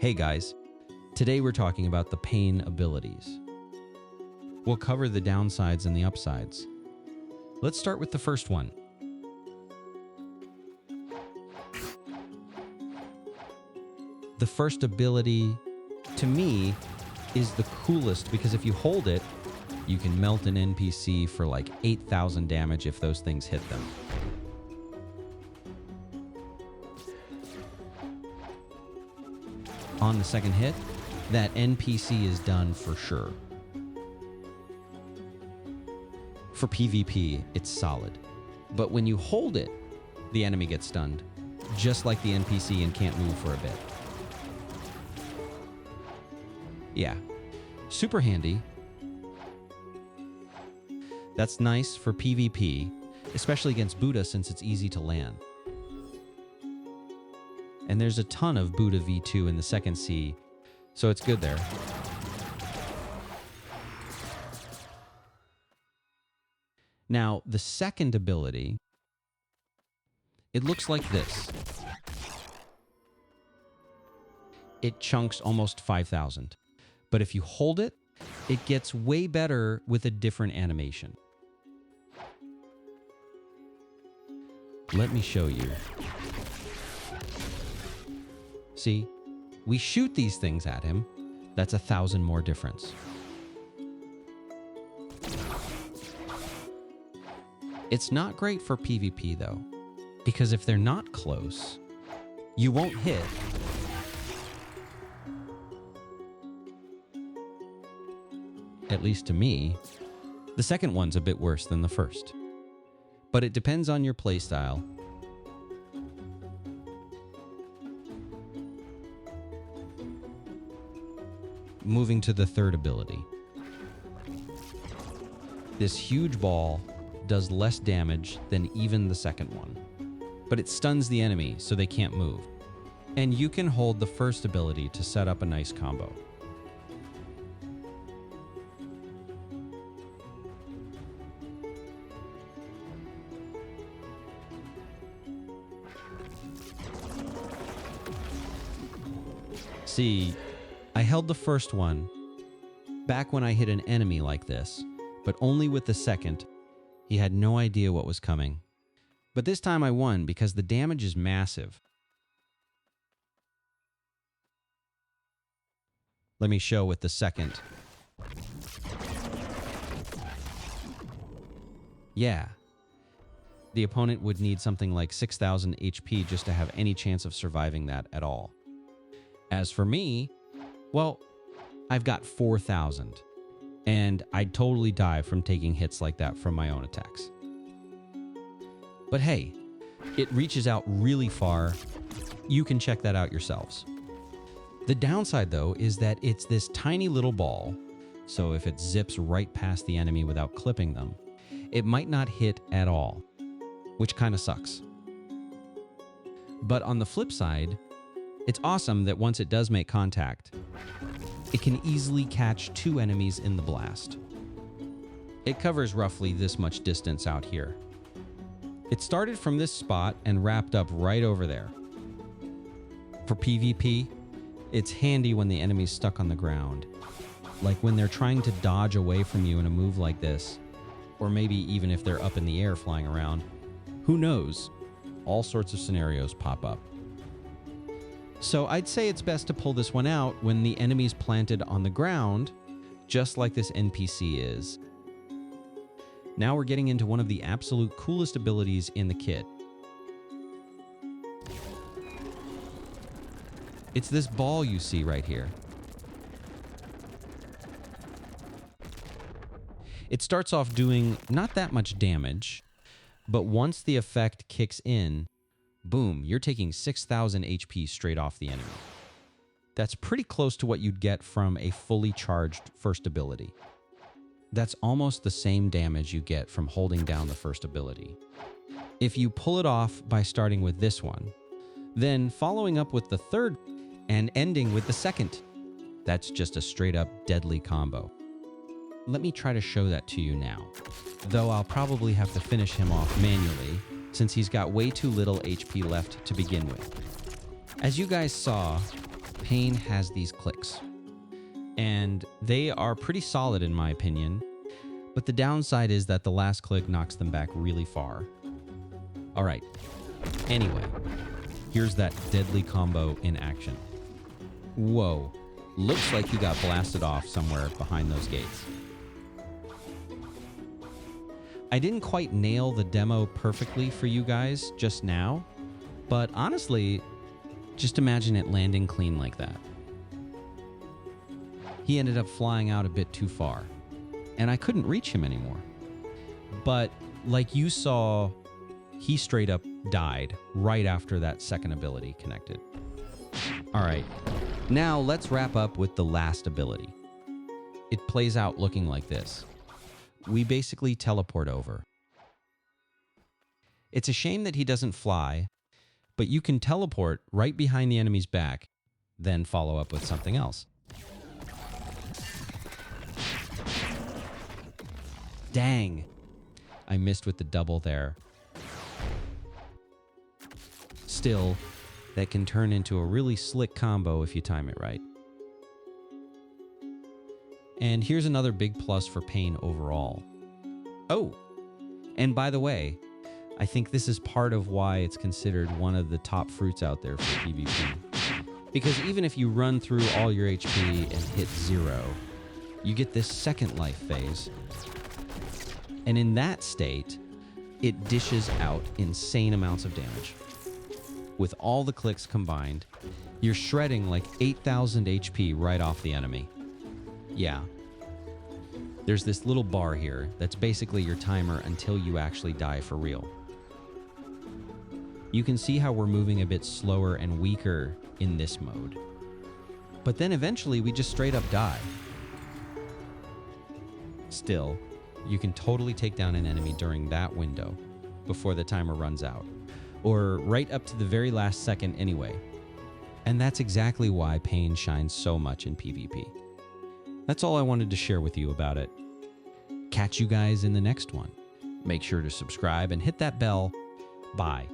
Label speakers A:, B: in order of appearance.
A: Hey guys, today we're talking about the pain abilities. We'll cover the downsides and the upsides. Let's start with the first one. The first ability, to me, is the coolest because if you hold it, you can melt an NPC for like 8,000 damage if those things hit them. On the second hit, that NPC is done for sure. For PvP, it's solid. But when you hold it, the enemy gets stunned, just like the NPC, and can't move for a bit. Yeah, super handy. That's nice for PvP, especially against Buddha since it's easy to land. And there's a ton of Buddha V2 in the second C, so it's good there. Now, the second ability, it looks like this. It chunks almost 5,000. But if you hold it, it gets way better with a different animation. Let me show you. See, we shoot these things at him. That's 1,000 more difference. It's not great for PvP though, because if they're not close, you won't hit. At least to me, the second one's a bit worse than the first. But it depends on your playstyle. Moving to the third ability. This huge ball does less damage than even the second one, but it stuns the enemy so they can't move. And you can hold the first ability to set up a nice combo. See, I held the first one back when I hit an enemy like this, but only with the second. He had no idea what was coming. But this time I won because the damage is massive. Let me show with the second. Yeah. The opponent would need something like 6,000 HP just to have any chance of surviving that at all. As for me, well, I've got 4,000, and I'd totally die from taking hits like that from my own attacks. But hey, it reaches out really far. You can check that out yourselves. The downside, though, is that it's this tiny little ball, so if it zips right past the enemy without clipping them, it might not hit at all, which kind of sucks. But on the flip side, it's awesome that once it does make contact, it can easily catch 2 enemies in the blast. It covers roughly this much distance out here. It started from this spot and wrapped up right over there. For PvP, it's handy when the enemy's stuck on the ground, like when they're trying to dodge away from you in a move like this, or maybe even if they're up in the air flying around. Who knows? All sorts of scenarios pop up. So I'd say it's best to pull this one out when the enemy's planted on the ground, just like this NPC is. Now we're getting into one of the absolute coolest abilities in the kit. It's this ball you see right here. It starts off doing not that much damage, but once the effect kicks in, boom, you're taking 6,000 HP straight off the enemy. That's pretty close to what you'd get from a fully charged first ability. That's almost the same damage you get from holding down the first ability. If you pull it off by starting with this one, then following up with the third and ending with the second, that's just a straight up deadly combo. Let me try to show that to you now, though I'll probably have to finish him off manually since he's got way too little HP left to begin with. As you guys saw, Pain has these clicks. And they are pretty solid in my opinion, but the downside is that the last click knocks them back really far. All right, anyway, here's that deadly combo in action. Whoa, looks like he got blasted off somewhere behind those gates. I didn't quite nail the demo perfectly for you guys just now, but honestly, just imagine it landing clean like that. He ended up flying out a bit too far, and I couldn't reach him anymore. But like you saw, he straight up died right after that second ability connected. All right, now let's wrap up with the last ability. It plays out looking like this. We basically teleport over. It's a shame that he doesn't fly, but you can teleport right behind the enemy's back, then follow up with something else. Dang, I missed with the double there. Still, that can turn into a really slick combo if you time it right. And here's another big plus for Pain overall. Oh, and by the way, I think this is part of why it's considered one of the top fruits out there for PvP. Because even if you run through all your HP and hit 0, you get this second life phase. And in that state, it dishes out insane amounts of damage. With all the clicks combined, you're shredding like 8,000 HP right off the enemy. Yeah. There's this little bar here that's basically your timer until you actually die for real. You can see how we're moving a bit slower and weaker in this mode. But then eventually we just straight up die. Still, you can totally take down an enemy during that window before the timer runs out, or right up to the very last second anyway. And that's exactly why Pain shines so much in PvP. That's all I wanted to share with you about it. Catch you guys in the next one. Make sure to subscribe and hit that bell. Bye.